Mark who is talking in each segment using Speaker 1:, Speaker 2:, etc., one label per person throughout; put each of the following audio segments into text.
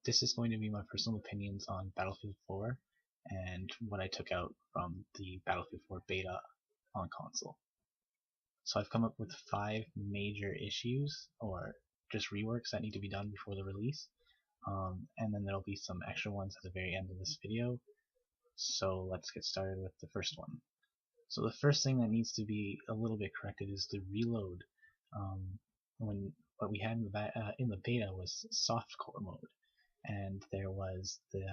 Speaker 1: this is going to be my personal opinions on Battlefield 4 and what I took out from the Battlefield 4 beta on console. So I've come up with 5 major issues, or just reworks that need to be done before the release, and then there'll be some extra ones at the very end of this video. So let's get started with the first one. So the first thing that needs to be a little bit corrected is the reload. What we had in the beta was softcore mode, and there was the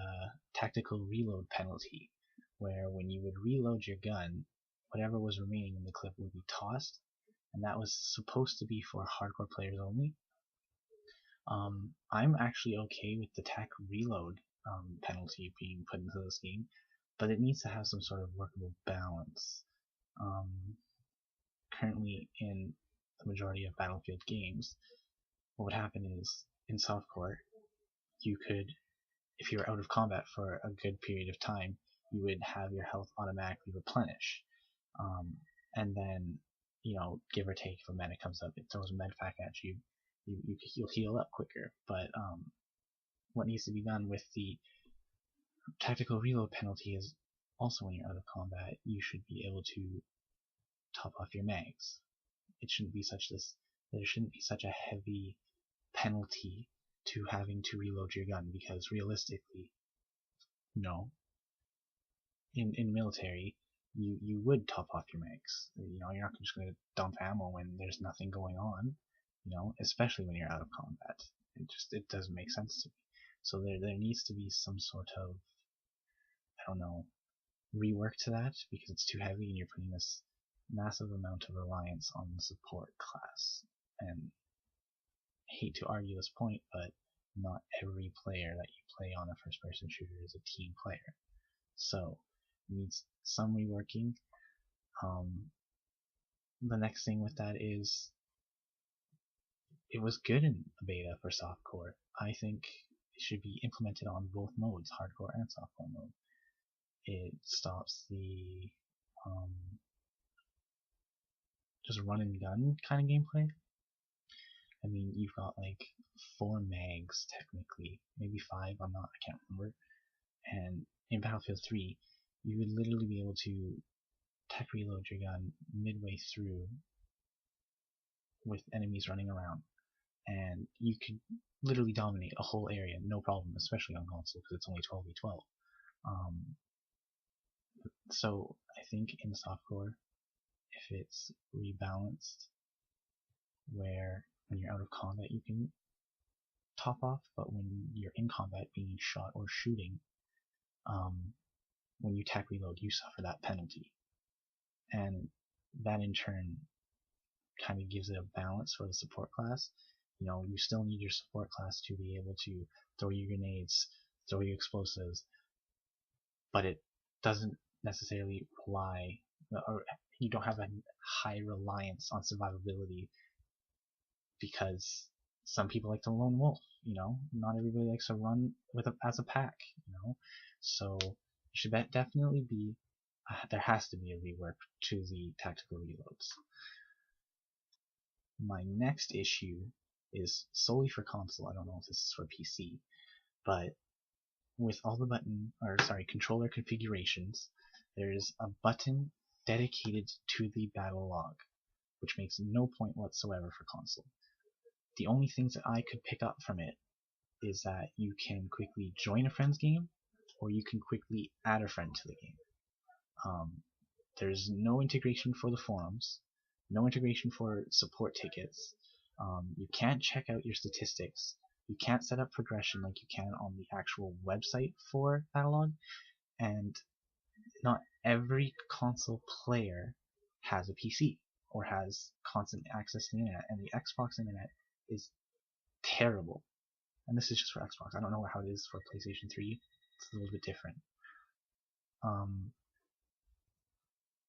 Speaker 1: tactical reload penalty, where when you would reload your gun, whatever was remaining in the clip would be tossed, and that was supposed to be for hardcore players only. I'm actually okay with the tac reload penalty being put into this game, but it needs to have some sort of workable balance. Currently in the majority of Battlefield games, what would happen is, in softcore, you could, if you were out of combat for a good period of time, you would have your health automatically replenish. And then, give or take, if a medic comes up, it throws a medpack at you, you'll heal up quicker. But what needs to be done with the tactical reload penalty is also, when you're out of combat, you should be able to top off your mags. There shouldn't be such a heavy penalty to having to reload your gun, because realistically, in military, you would top off your mags. You're not just going to dump ammo when there's nothing going on, especially when you're out of combat. It doesn't make sense to me. So there needs to be some sort of, rework to that, because it's too heavy and you're putting this massive amount of reliance on the support class. And I hate to argue this point, but not every player that you play on a first-person shooter is a team player. So it needs some reworking. The next thing with that is, it was good in the beta for softcore. I think it should be implemented on both modes, hardcore and softcore mode. It stops the just run and gun kind of gameplay. I mean, you've got like 4 mags technically, maybe 5, I can't remember. And in Battlefield 3, you would literally be able to tech reload your gun midway through with enemies running around, and you could literally dominate a whole area, no problem, especially on console because it's only 12v12. So I think in softcore, if it's rebalanced, where when you're out of combat you can top off, but when you're in combat being shot or shooting, when you tac reload, you suffer that penalty. And that in turn kind of gives it a balance for the support class. You still need your support class to be able to throw your grenades, throw your explosives, but it doesn't necessarily rely, or you don't have a high reliance on survivability, because some people like to lone wolf, not everybody likes to run as a pack, so it should definitely be, there has to be a rework to the tactical reloads. My next issue is solely for console. I don't know if this is for PC, but with all the controller configurations, there's a button dedicated to the Battlelog, which makes no point whatsoever for console. The only things that I could pick up from it is that you can quickly join a friend's game, or you can quickly add a friend to the game. There's no integration for the forums, no integration for support tickets. You can't check out your statistics. You can't set up progression like you can on the actual website for Battlelog, and not every console player has a PC or has constant access to the internet, and the Xbox internet is terrible. And this is just for Xbox. I don't know how it is for PlayStation 3. It's a little bit different.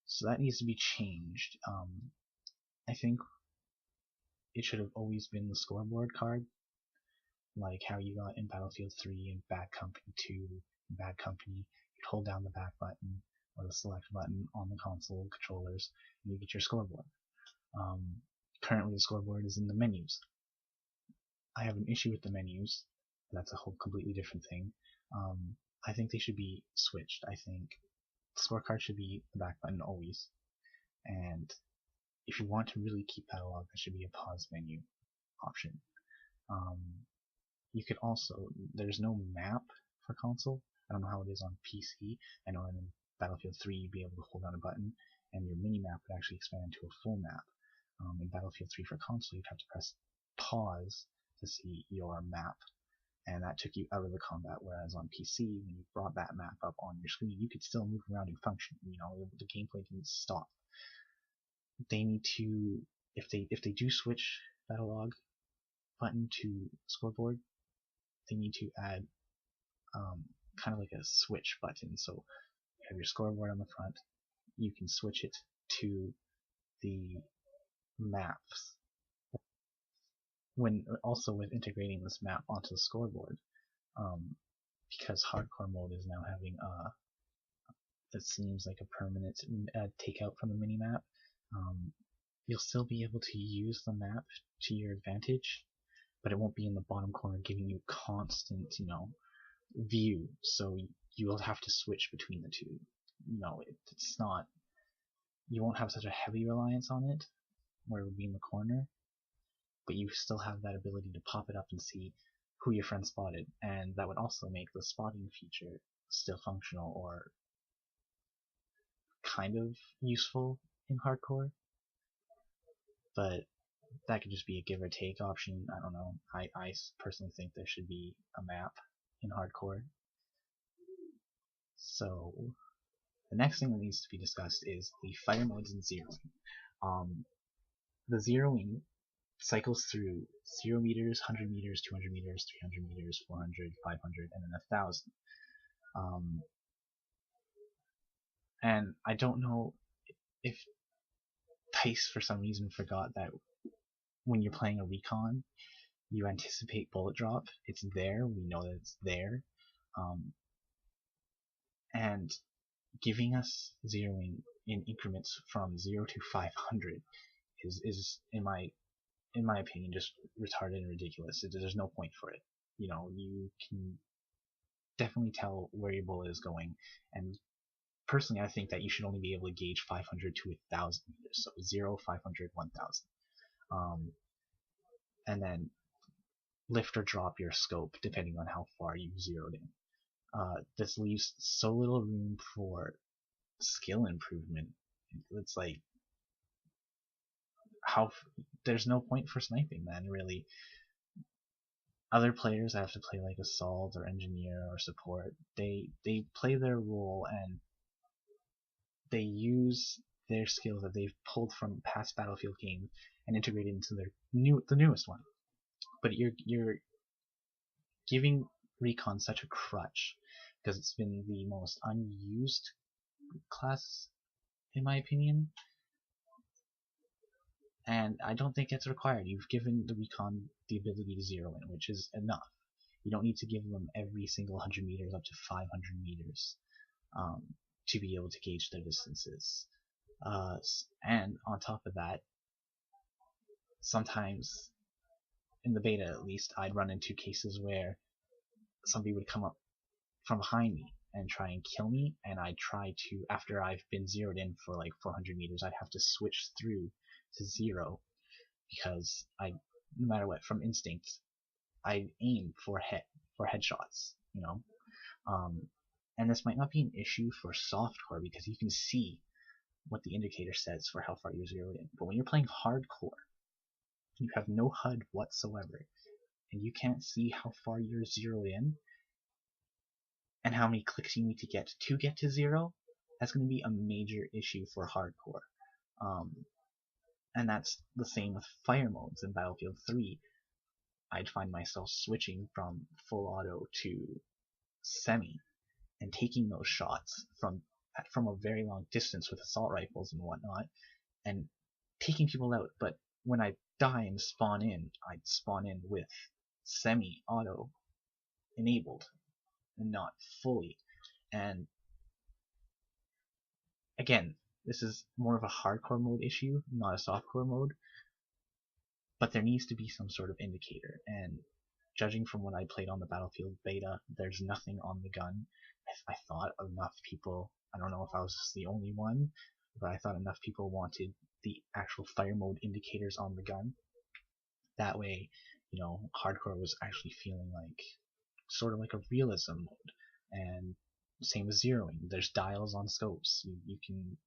Speaker 1: So that needs to be changed. I think it should have always been the scoreboard card, like how you got in Battlefield 3 and Bad Company 2. In Bad Company, you'd hold down the back button or the select button on the console controllers, and you get your scoreboard. Currently, the scoreboard is in the menus. I have an issue with the menus. That's a whole completely different thing. I think they should be switched. I think scorecard should be the back button always, and if you want to really keep Battlelog, there should be a pause menu option. You could also, there's no map for console. I don't know how it is on PC. I know in Battlefield 3 you'd be able to hold down a button and your mini-map would actually expand to a full map. In Battlefield 3 for console you'd have to press pause to see your map, and that took you out of the combat, whereas on PC, when you brought that map up on your screen, you could still move around and function. You know, the gameplay didn't stop. They need to, if they do switch Battlelog button to scoreboard, they need to add kind of like a switch button. So you have your scoreboard on the front, you can switch it to the maps. When also with integrating this map onto the scoreboard, because hardcore mode is now having it seems like a permanent takeout from the minimap, you'll still be able to use the map to your advantage, but it won't be in the bottom corner giving you constant, view. So you will have to switch between the two. It's not. You won't have such a heavy reliance on it, where it would be in the corner, but you still have that ability to pop it up and see who your friend spotted, and that would also make the spotting feature still functional or kind of useful in hardcore. But that could just be a give or take option. I don't know. I personally think there should be a map in hardcore. So the next thing that needs to be discussed is the fire modes and zeroing. The zeroing cycles through 0 meters, 100 meters, 200 meters, 300 meters, 400, 500, and then 1,000. And I don't know if DICE for some reason forgot that when you're playing a recon, you anticipate bullet drop. It's there. We know that it's there. And giving us zeroing in increments from 0 to 500 is in my opinion just retarded and ridiculous. There's no point for it. You can definitely tell where your bullet is going, and personally I think that you should only be able to gauge 500 to 1,000 meters, so 0, 500, 1,000, and then lift or drop your scope depending on how far you've zeroed in. This leaves so little room for skill improvement. It's like, there's no point for sniping then, really. Other players have to play like assault or engineer or support. They play their role and they use their skills that they've pulled from past Battlefield games and integrated into the newest one. But you're giving recon such a crutch because it's been the most unused class in my opinion, and I don't think it's required. You've given the recon the ability to zero in, which is enough. You don't need to give them every single 100 meters up to 500 meters to be able to gauge their distances. And on top of that, sometimes, in the beta at least, I'd run into cases where somebody would come up from behind me and try and kill me, and I'd try to, after I've been zeroed in for like 400 meters, I'd have to switch through to 0 because no matter what, from instinct, I aim for headshots, and this might not be an issue for softcore because you can see what the indicator says for how far you're zeroed in. But when you're playing hardcore, you have no HUD whatsoever, and you can't see how far you're zeroed in and how many clicks you need to get to 0. That's going to be a major issue for hardcore. And that's the same with fire modes in Battlefield 3. I'd find myself switching from full auto to semi and taking those shots from a very long distance with assault rifles and whatnot and taking people out. But when I die and spawn in, I'd spawn in with semi-auto enabled and not fully. And again, this is more of a hardcore mode issue, not a softcore mode, but there needs to be some sort of indicator. And judging from what I played on the Battlefield beta, there's nothing on the gun. I thought enough people, I don't know if I was just the only one, but I thought enough people wanted the actual fire mode indicators on the gun. That way, hardcore was actually feeling like sort of like a realism mode. And same with zeroing. There's dials on scopes. You can,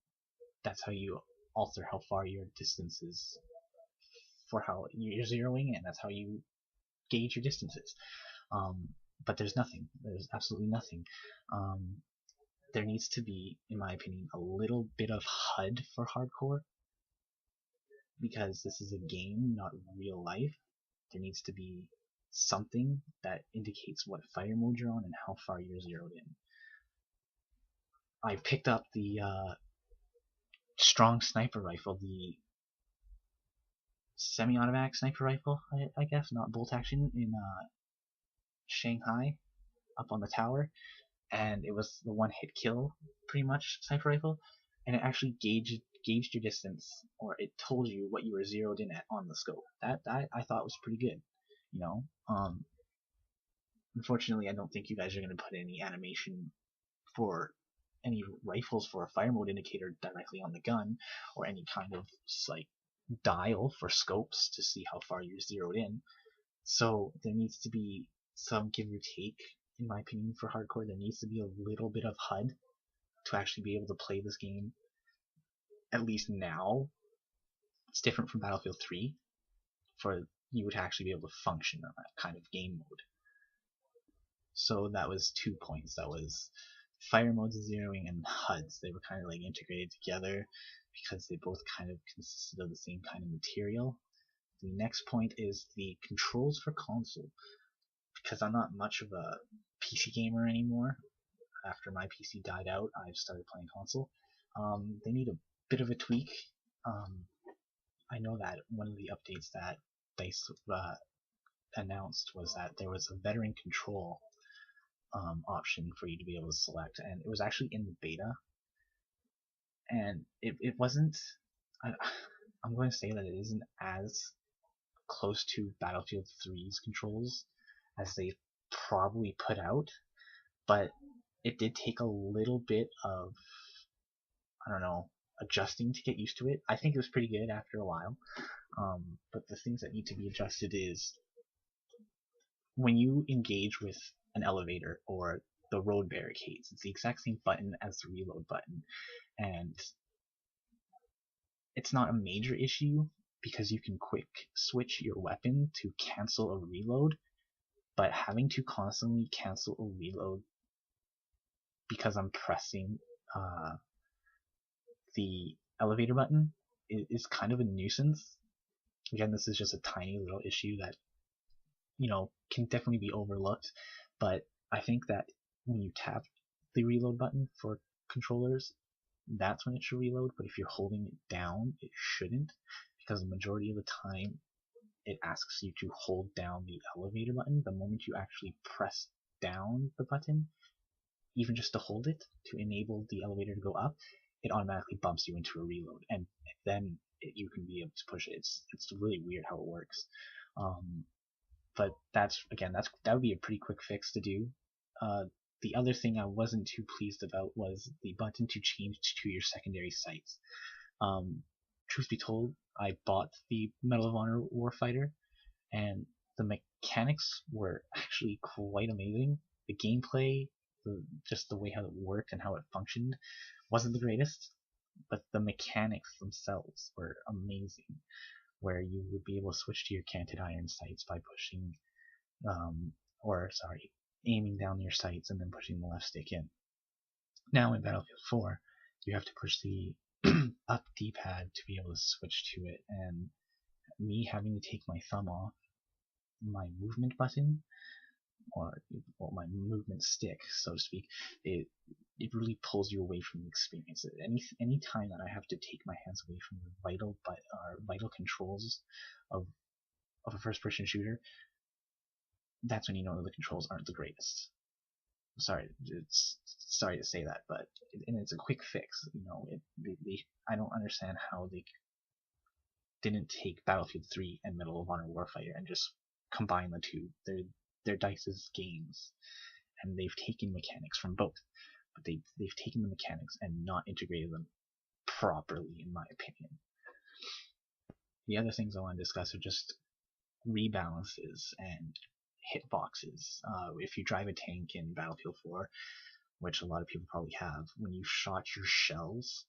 Speaker 1: that's how you alter how far your distance is for how you're zeroing, and that's how you gauge your distances. But there's nothing. There's absolutely nothing. There needs to be, in my opinion, a little bit of HUD for hardcore, because this is a game, not real life. There needs to be something that indicates what fire mode you're on and how far you're zeroed in. I picked up the strong sniper rifle, the semi-automatic sniper rifle, I guess, not bolt action, in Shanghai, up on the tower, and it was the one-hit kill, pretty much, sniper rifle, and it actually gauged your distance, or it told you what you were zeroed in at on the scope. That I thought was pretty good, Unfortunately, I don't think you guys are going to put any animation for any rifles for a fire mode indicator directly on the gun, or any kind of like dial for scopes to see how far you're zeroed in. So there needs to be some give or take, in my opinion, for hardcore. There needs to be a little bit of HUD to actually be able to play this game. At least now, it's different from Battlefield 3, for you would actually be able to function on that kind of game mode. So that was 2 points. That was fire modes, zeroing, and HUDs. They were kind of like integrated together because they both kind of consisted of the same kind of material. The next point is the controls for console. Because I'm not much of a PC gamer anymore. After my PC died out, I've started playing console. They need a bit of a tweak. I know that one of the updates that DICE announced was that there was a veteran control option for you to be able to select, and it was actually in the beta, and it wasn't, I'm going to say that it isn't as close to Battlefield 3's controls as they probably put out, but it did take a little bit of, I don't know, adjusting to get used to it. I think it was pretty good after a while, but the things that need to be adjusted is when you engage with an elevator or the road barricades, it's the exact same button as the reload button, and it's not a major issue because you can quick switch your weapon to cancel a reload, but having to constantly cancel a reload because I'm pressing the elevator button is kind of a nuisance. Again, this is just a tiny little issue that can definitely be overlooked, but I think that when you tap the reload button for controllers, that's when it should reload. But if you're holding it down, it shouldn't, because the majority of the time it asks you to hold down the elevator button. The moment you actually press down the button, even just to hold it to enable the elevator to go up, it automatically bumps you into a reload, and then you can be able to push it. It's really weird how it works. But that would be a pretty quick fix to do. The other thing I wasn't too pleased about was the button to change to your secondary sights. Truth be told, I bought the Medal of Honor Warfighter, and the mechanics were actually quite amazing. The gameplay, just the way how it worked and how it functioned, wasn't the greatest, but the mechanics themselves were amazing, where you would be able to switch to your canted iron sights by pushing, aiming down your sights and then pushing the left stick in. Now in Battlefield 4, you have to push the up D-pad to be able to switch to it, and me having to take my thumb off my movement button, or my movement stick, so to speak, it really pulls you away from the experience. Any time that I have to take my hands away from the vital controls of a first-person shooter, that's when you know the controls aren't the greatest. Sorry to say that, but it's a quick fix. I don't understand how they didn't take Battlefield 3 and Medal of Honor Warfighter and just combine the two. They're Dice's games, and they've taken mechanics from both, but they've taken the mechanics and not integrated them properly, in my opinion. The other things I want to discuss are just rebalances and hitboxes. If you drive a tank in Battlefield 4, which a lot of people probably have, when you shot your shells,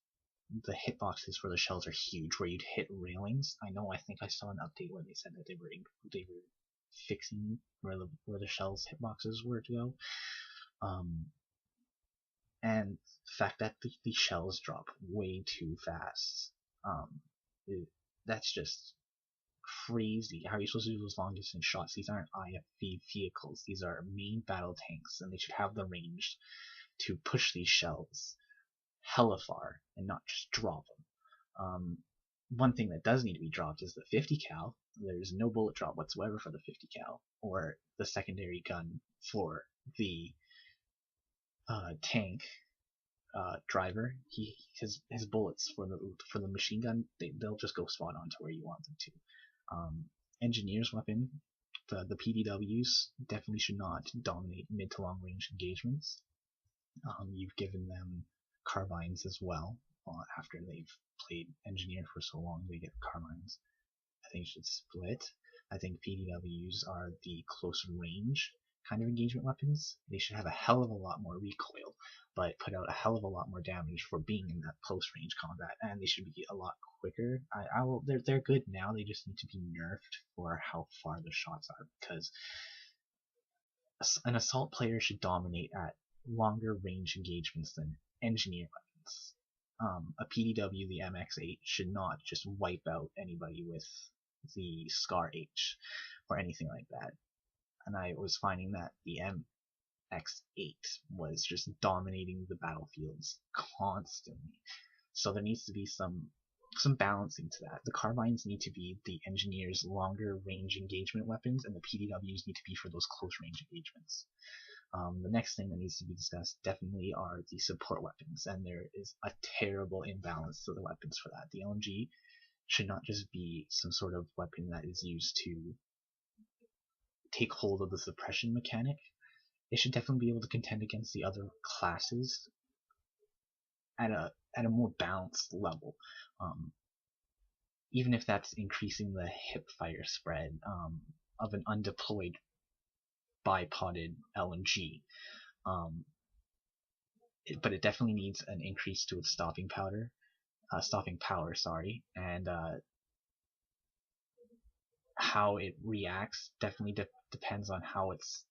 Speaker 1: the hitboxes for the shells are huge, where you'd hit railings. I think I saw an update where they said that they were fixing where the shells hitboxes were to go. And the fact that the shells drop way too fast, that's just crazy. How are you supposed to do those long distance shots? These aren't IFV vehicles. These are main battle tanks, and they should have the range to push these shells hella far and not just drop them. One thing that does need to be dropped is the 50 cal. There's no bullet drop whatsoever for the 50 cal, or the secondary gun for the tank driver. His bullets for the machine gun, they'll just go spot on to where you want them to. Engineer's weapon, the PDWs definitely should not dominate mid to long range engagements. You've given them carbines as well. After they've played engineer for so long, they get carbines. I think it should split. I think PDWs are the close range kind of engagement weapons. They should have a hell of a lot more recoil, but put out a hell of a lot more damage for being in that close range combat, and they should be a lot quicker. They're good now. They just need to be nerfed for how far the shots are, because an assault player should dominate at longer range engagements than engineer weapons. A PDW, the MX8, should not just wipe out anybody with the Scar H or anything like that. And I was finding that the MX8 was just dominating the battlefields constantly. So there needs to be some balancing to that. The carbines need to be the engineer's longer range engagement weapons, and the PDWs need to be for those close range engagements. The next thing that needs to be discussed definitely are the support weapons, and there is a terrible imbalance to the weapons for that. The LMG should not just be some sort of weapon that is used to take hold of the suppression mechanic. It should definitely be able to contend against the other classes at a more balanced level, even if that's increasing the hip fire spread of an undeployed bipoded LMG. But it definitely needs an increase to its stopping power, and how it reacts definitely depends on how it's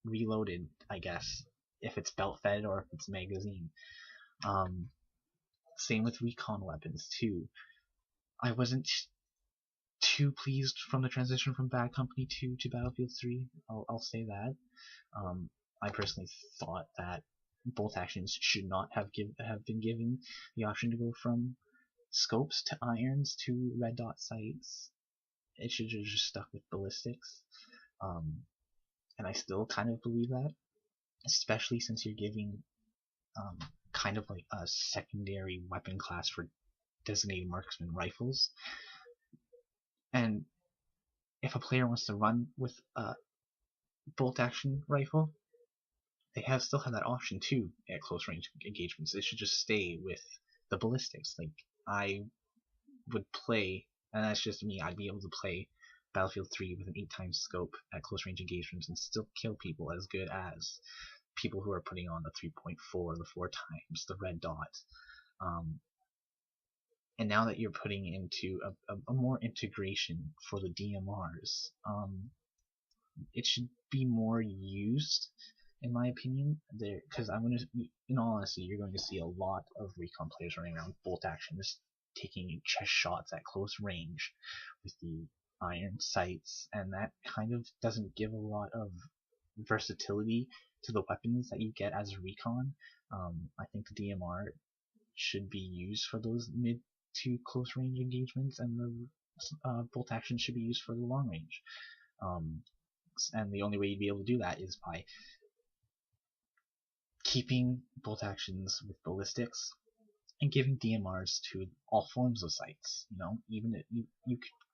Speaker 1: reloaded, I guess, if it's belt fed or if it's magazine. Same with recon weapons too. I wasn't too pleased from the transition from Bad Company 2 to Battlefield 3. I'll say that. I personally thought that bolt actions should not have been given the option to go from scopes to irons to red dot sights. It should have just stuck with ballistics. And I still kind of believe that, especially since you're giving kind of like a secondary weapon class for designated marksman rifles. And if a player wants to run with a bolt action rifle, they still have that option too at close range engagements. They should just stay with the ballistics. Like, I would play, and that's just me, I'd be able to play Battlefield 3 with an 8x scope at close range engagements and still kill people as good as people who are putting on the 3.4, the 4x, the red dot. And now that you're putting into a more integration for the DMRs, it should be more used, in my opinion, there, because in all honesty, you're going to see a lot of recon players running around bolt action, just taking chest shots at close range with the iron sights, and that kind of doesn't give a lot of versatility to the weapons that you get as a recon. I think the DMR should be used for those mid to close range engagements, and the bolt action should be used for the long range. And the only way you'd be able to do that is by keeping bolt actions with ballistics and giving DMRs to all forms of sights. You know, even if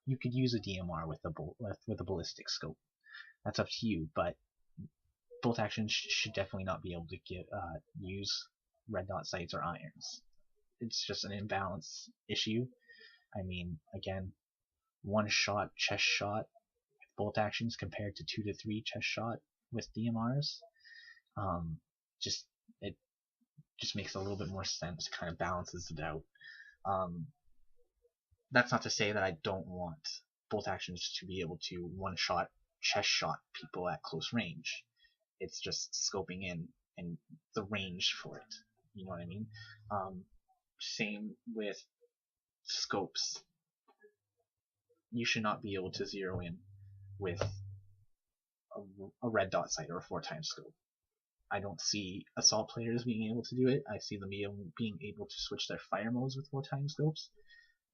Speaker 1: you could use a DMR with a ballistic scope. that's up to you. But bolt actions should definitely not be able to use red dot sights or irons. It's just an imbalance issue. I mean, again, one shot chest shot with bolt actions compared to 2 to 3 chest shot with DMRs. It just makes a little bit more sense, kind of balances it out. That's not to say that I don't want bolt actions to be able to one shot chest shot people at close range. It's just scoping in and the range for it. You know what I mean? Same with scopes. You should not be able to zero in with a red dot sight or a 4x scope. I don't see assault players being able to do it. I see them being able to switch their fire modes with 4x scopes.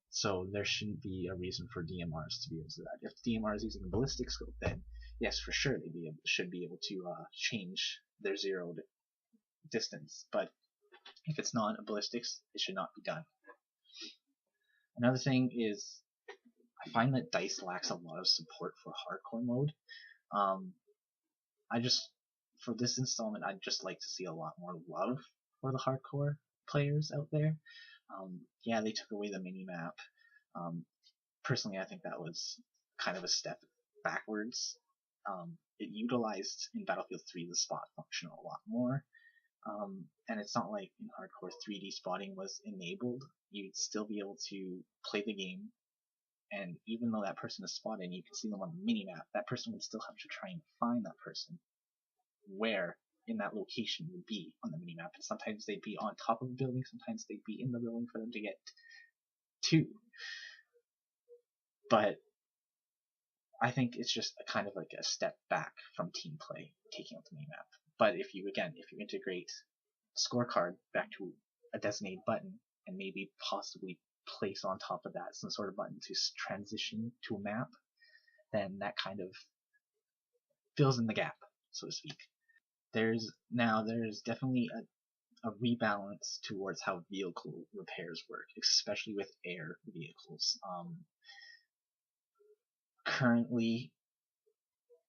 Speaker 1: So there shouldn't be a reason for DMRs to be able to do that. If DMR is using a ballistic scope, then yes, for sure they should be able to change their zero distance. But if it's not a ballistics, it should not be done. Another thing is, I find that DICE lacks a lot of support for hardcore mode. For this installment, I'd just like to see a lot more love for the hardcore players out there. Yeah, they took away the minimap. Personally, I think that was kind of a step backwards. It utilized in Battlefield 3 the spot function a lot more. And it's not like in hardcore 3D spotting was enabled. You'd still be able to play the game, and even though that person is spotted and you can see them on the minimap, that person would still have to try and find that person where in that location would be on the minimap. And sometimes they'd be on top of a building, sometimes they'd be in the building for them to get to. But I think it's just a kind of like a step back from team play, taking out the minimap. But if you integrate scorecard back to a designated button and maybe possibly place on top of that some sort of button to transition to a map, then that kind of fills in the gap, so to speak. There's definitely a rebalance towards how vehicle repairs work, especially with air vehicles. Currently,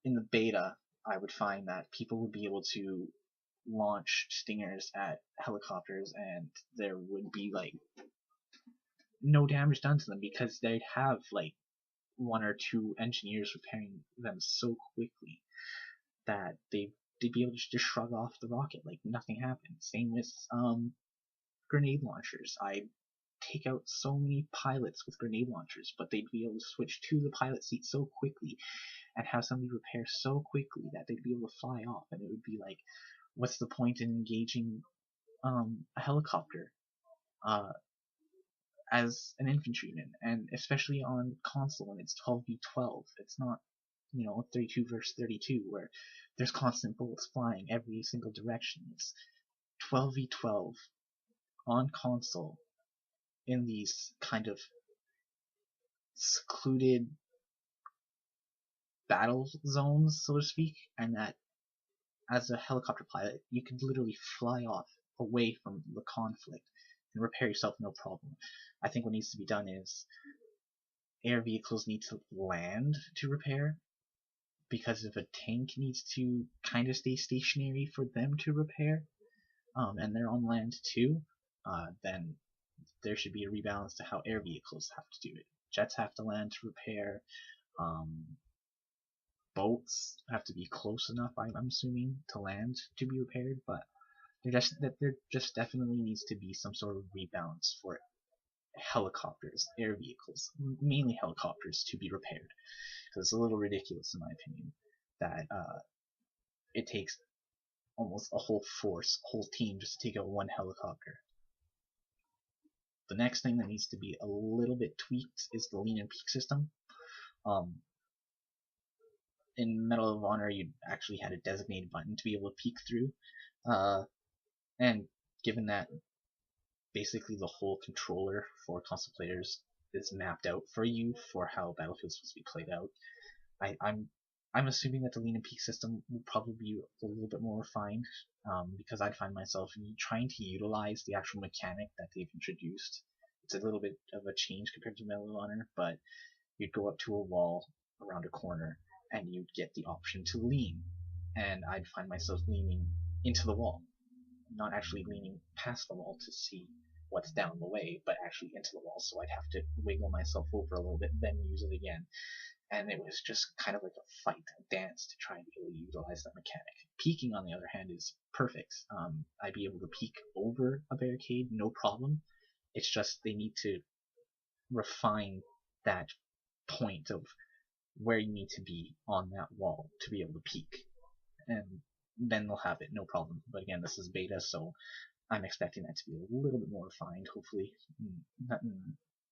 Speaker 1: in the beta, I would find that people would be able to launch stingers at helicopters and there would be like no damage done to them because they'd have like 1 or 2 engineers repairing them so quickly that they'd be able to just shrug off the rocket like nothing happened. Same with grenade launchers. I take out so many pilots with grenade launchers, but they'd be able to switch to the pilot seat so quickly and have somebody repair so quickly that they'd be able to fly off, and it would be like, what's the point in engaging a helicopter as an infantryman? And especially on console when it's 12v12, it's not 32 versus 32 where there's constant bullets flying every single direction. It's 12v12 on console in these kind of secluded battle zones, so to speak, and that as a helicopter pilot you can literally fly off away from the conflict and repair yourself no problem. I think what needs to be done is air vehicles need to land to repair, because if a tank needs to kind of stay stationary for them to repair, and they're on land too, then there should be a rebalance to how air vehicles have to do it. Jets have to land to repair. Boats have to be close enough, I'm assuming, to land to be repaired, but there just definitely needs to be some sort of rebalance for helicopters, air vehicles, mainly helicopters, to be repaired. Because it's a little ridiculous, in my opinion, that it takes almost a whole force, whole team, just to take out one helicopter. The next thing that needs to be a little bit tweaked is the lean and peak system. In Medal of Honor, you actually had a designated button to be able to peek through, and given that basically the whole controller for console players is mapped out for you for how Battlefield's supposed to be played out, I'm assuming that the lean and peak system will probably be a little bit more refined, because I'd find myself trying to utilize the actual mechanic that they've introduced. It's a little bit of a change compared to Medal of Honor, but you'd go up to a wall around a corner, and you'd get the option to lean, and I'd find myself leaning into the wall, not actually leaning past the wall to see what's down the way, but actually into the wall, so I'd have to wiggle myself over a little bit, then use it again. And it was just kind of like a fight, a dance to try and be able to utilize that mechanic. Peeking, on the other hand, is perfect. I'd be able to peek over a barricade, no problem. It's just they need to refine that point of where you need to be on that wall to be able to peek, and then they'll have it, no problem. But again, this is beta, so I'm expecting that to be a little bit more refined, hopefully.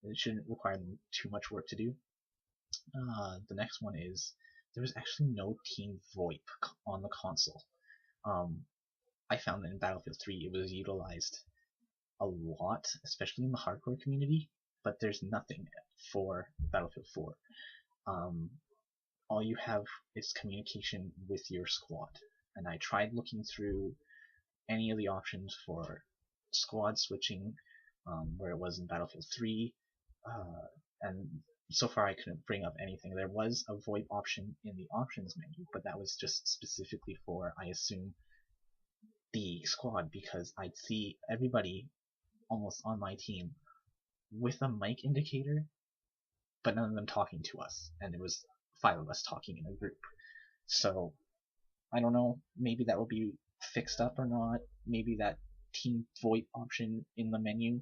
Speaker 1: It shouldn't require them too much work to do. The next one is there was actually no team VoIP on the console. I found that in Battlefield 3 it was utilized a lot, especially in the hardcore community, but there's nothing for Battlefield 4. All you have is communication with your squad, and I tried looking through any of the options for squad switching, where it was in Battlefield 3, and so far I couldn't bring up anything. There was a VoIP option in the options menu, but that was just specifically for, I assume, the squad, because I'd see everybody almost on my team with a mic indicator, but none of them talking to us, and it was 5 of us talking in a group. So I don't know, maybe that will be fixed up or not. Maybe that team VoIP option in the menu,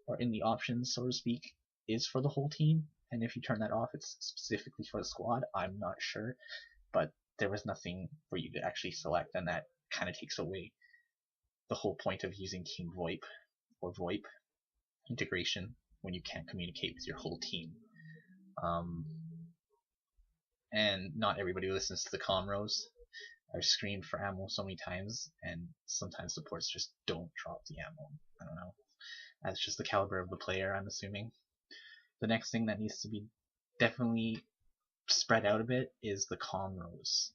Speaker 1: or in the options, so to speak, is for the whole team, and if you turn that off, it's specifically for the squad. I'm not sure, but there was nothing for you to actually select, and that kind of takes away the whole point of using team VoIP or VoIP integration when you can't communicate with your whole team. And not everybody listens to the comros. I've screamed for ammo so many times, and sometimes supports just don't drop the ammo. I don't know. That's just the caliber of the player, I'm assuming. The next thing that needs to be definitely spread out a bit is the comros.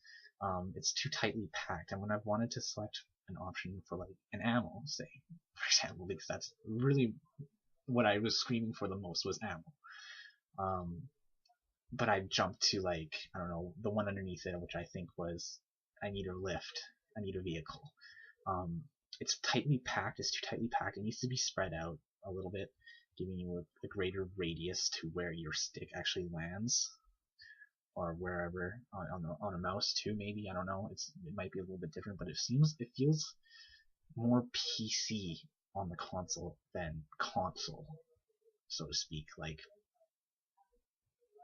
Speaker 1: It's too tightly packed, and when I've wanted to select an option for like an ammo, say, for example, because that's really what I was screaming for the most was ammo. But I jumped to, like, I don't know, the one underneath it, which I think was, I need a lift, I need a vehicle. It's tightly packed, it's too tightly packed, it needs to be spread out a little bit, giving you a greater radius to where your stick actually lands, or wherever, on a mouse too, maybe, I don't know, it might be a little bit different, but it feels more PC on the console than console, so to speak. Like,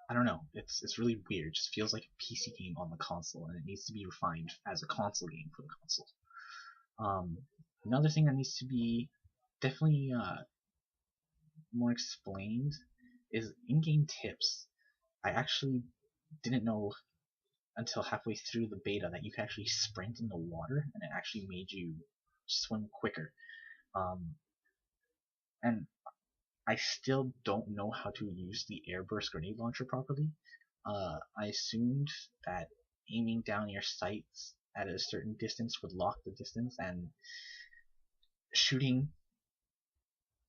Speaker 1: I don't know, it's really weird. It just feels like a PC game on the console, and it needs to be refined as a console game for the console. Another thing that needs to be definitely more explained is in-game tips. I actually didn't know until halfway through the beta that you could actually sprint in the water, and it actually made you swim quicker. And I still don't know how to use the airburst grenade launcher properly. I assumed that aiming down your sights at a certain distance would lock the distance, and shooting,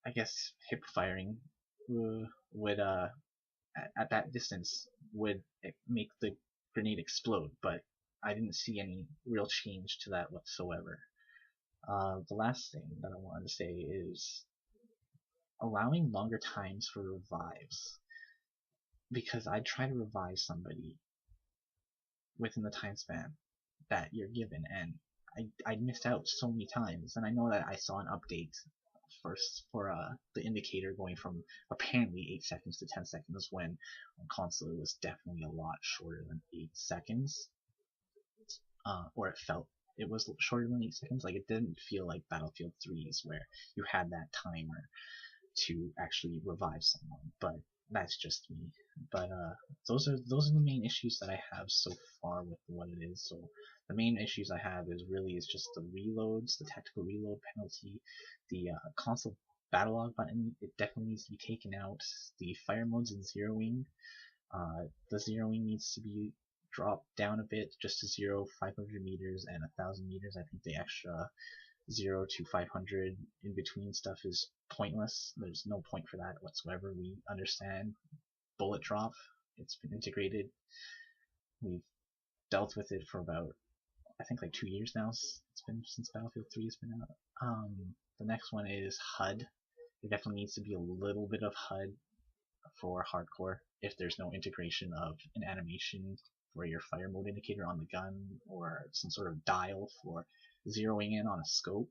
Speaker 1: I guess hip firing, would at that distance would make the grenade explode, but I didn't see any real change to that whatsoever. The last thing that I wanted to say is allowing longer times for revives, because I try to revive somebody within the time span that you're given, and I missed out so many times. And I know that I saw an update first for the indicator going from apparently 8 seconds to 10 seconds, when on console it was definitely a lot shorter than 8 seconds, or it was shorter than 8 seconds. Like, it didn't feel like Battlefield 3's where you had that timer to actually revive someone, but that's just me. But those are the main issues that I have so far with what it is. So the main issues I have is just the reloads, the tactical reload penalty, the console Battlelog button. It definitely needs to be taken out. The fire modes and zeroing. The zeroing needs to be dropped down a bit, just to 500 meters and 1,000 meters. I think the extra 0 to 500 in between stuff is pointless. There's no point for that whatsoever. We understand bullet drop. It's been integrated. We've dealt with it for about, I think, like 2 years now. It's been since Battlefield 3 has been out. The next one is HUD. There definitely needs to be a little bit of HUD for hardcore if there's no integration of an animation for your fire mode indicator on the gun, or some sort of dial for zeroing in on a scope.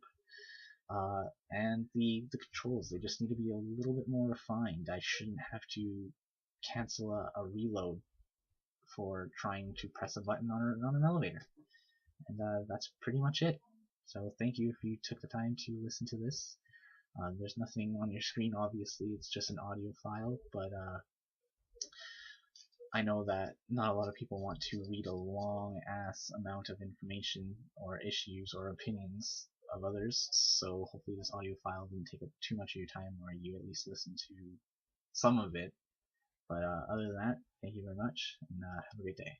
Speaker 1: And the controls, they just need to be a little bit more refined. I shouldn't have to cancel a reload for trying to press a button on an elevator. And that's pretty much it. So thank you if you took the time to listen to this. There's nothing on your screen, obviously, it's just an audio file, but I know that not a lot of people want to read a long ass amount of information or issues or opinions of others, so hopefully this audio file didn't take up too much of your time, or you at least listen to some of it. But other than that, thank you very much, and have a great day.